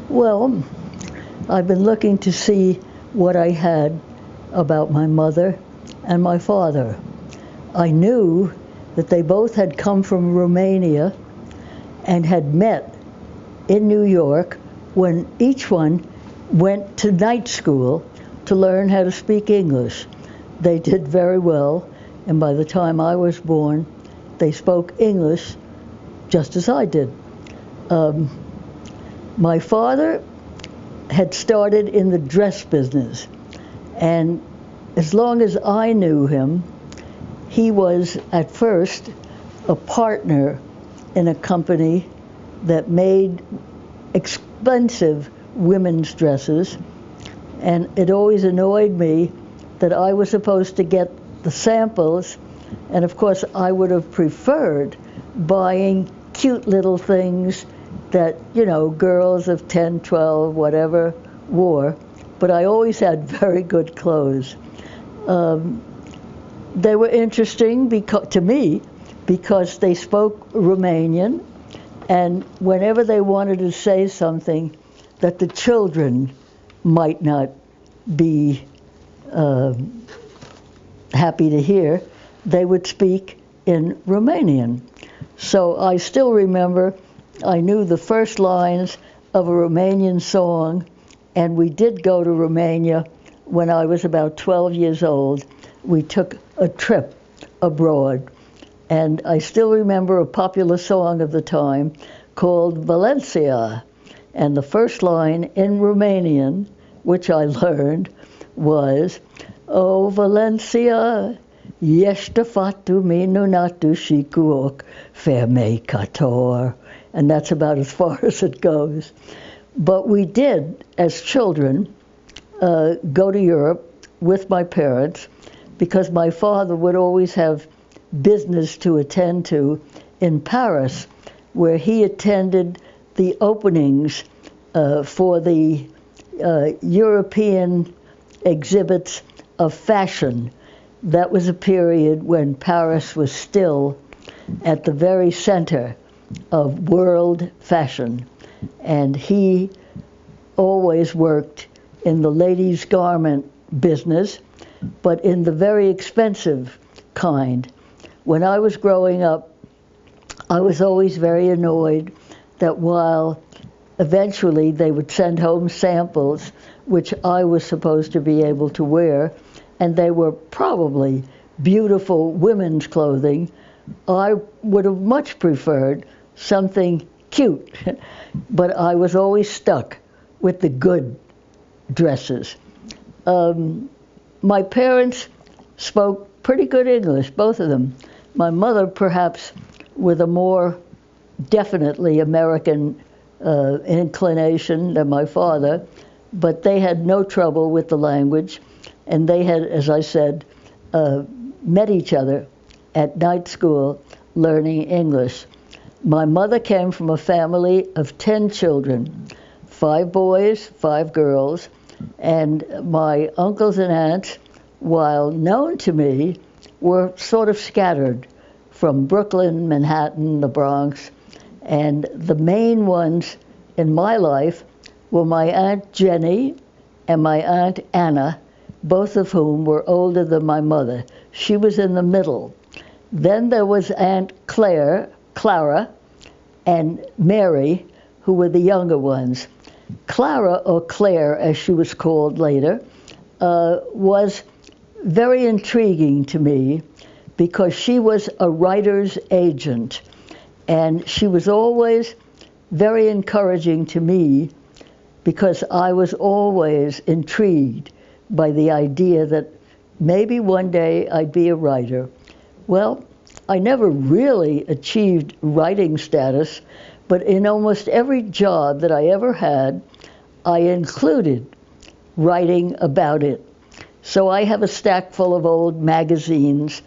Well, I've been looking to see what I had about my mother and my father. I knew that they both had come from Romania and had met in New York when each one went to night school to learn how to speak English. They did very well, and by the time I was born, they spoke English just as I did. My father had started in the dress business, and as long as I knew him, he was at first a partner in a company that made expensive women's dresses, and it always annoyed me that I was supposed to get the samples, and of course I would have preferred buying cute little things that, you know, girls of 10, 12, whatever, wore, but I always had very good clothes. They were interesting to me because they spoke Romanian, and whenever they wanted to say something that the children might not be happy to hear, they would speak in Romanian. So I still remember I knew the first lines of a Romanian song, and we did go to Romania when I was about 12 years old. We took a trip abroad, and I still remember a popular song of the time called Valencia, and the first line in Romanian, which I learned, was, "O Valencia, ești fatu minunatu și cu ochi fermecător." And that's about as far as it goes. But we did, as children, go to Europe with my parents because my father would always have business to attend to in Paris, where he attended the openings for the European exhibits of fashion. That was a period when Paris was still at the very center of world fashion, and he always worked in the ladies' garment business, but in the very expensive kind. When I was growing up, I was always very annoyed that while eventually they would send home samples, which I was supposed to be able to wear, and they were probably beautiful women's clothing, I would have much preferred something cute, but I was always stuck with the good dresses. My parents spoke pretty good English, both of them. My mother, perhaps, with a more definitely American inclination than my father, but they had no trouble with the language, and they had, as I said, met each other at night school learning English. My mother came from a family of 10 children, 5 boys, 5 girls, and my uncles and aunts, while known to me, were sort of scattered from Brooklyn, Manhattan, the Bronx, and the main ones in my life were my Aunt Jenny and my Aunt Anna, both of whom were older than my mother. She was in the middle. Then there was Aunt Clara, and Mary, who were the younger ones. Clara, or Claire as she was called later, was very intriguing to me because she was a writer's agent, and she was always very encouraging to me because I was always intrigued by the idea that maybe one day I'd be a writer. Well, I never really achieved writing status, but in almost every job that I ever had, I included writing about it. So I have a stack full of old magazines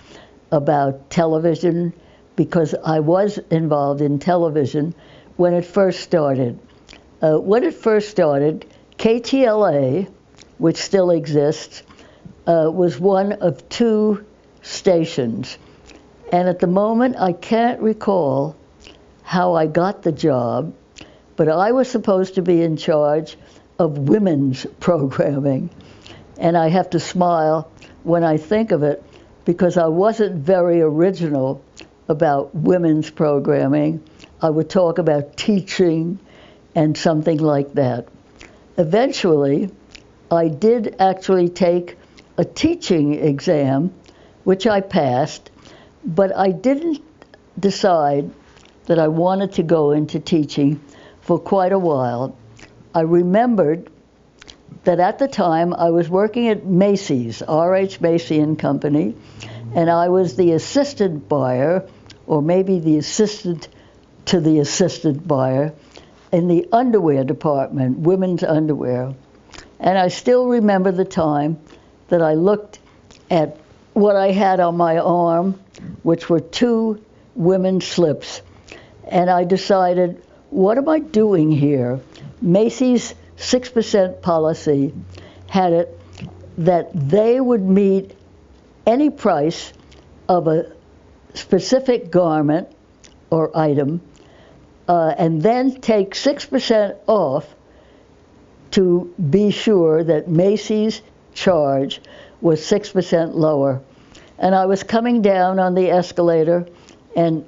about television because I was involved in television when it first started. KTLA, which still exists, was one of 2 stations. And at the moment, I can't recall how I got the job, but I was supposed to be in charge of women's programming. And I have to smile when I think of it because I wasn't very original about women's programming. I would talk about teaching and something like that. Eventually, I did actually take a teaching exam, which I passed, but I didn't decide that I wanted to go into teaching for quite a while. I remembered that at the time I was working at Macy's, R.H. Macy and Company, and I was the assistant buyer, or maybe the assistant to the assistant buyer, in the underwear department, women's underwear. And I still remember the time that I looked at what I had on my arm, which were 2 women's slips, and I decided, what am I doing here? Macy's 6% policy had it that they would meet any price of a specific garment or item and then take 6% off to be sure that Macy's charge was 6% lower. And I was coming down on the escalator and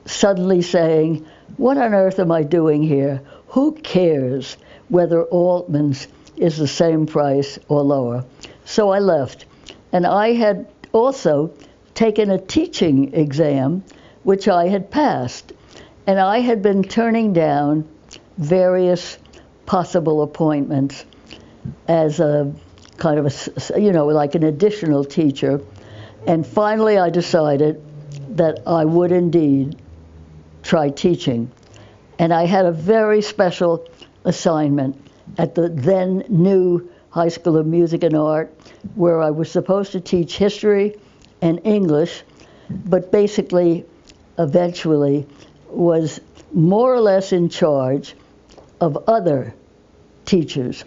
suddenly saying, what on earth am I doing here? Who cares whether Altman's is the same price or lower? So I left. And I had also taken a teaching exam, which I had passed. And I had been turning down various possible appointments as a kind of a, like an additional teacher. And finally I decided that I would indeed try teaching. And I had a very special assignment at the then new High School of Music and Art, where I was supposed to teach history and English, but basically, eventually, was more or less in charge of other teachers.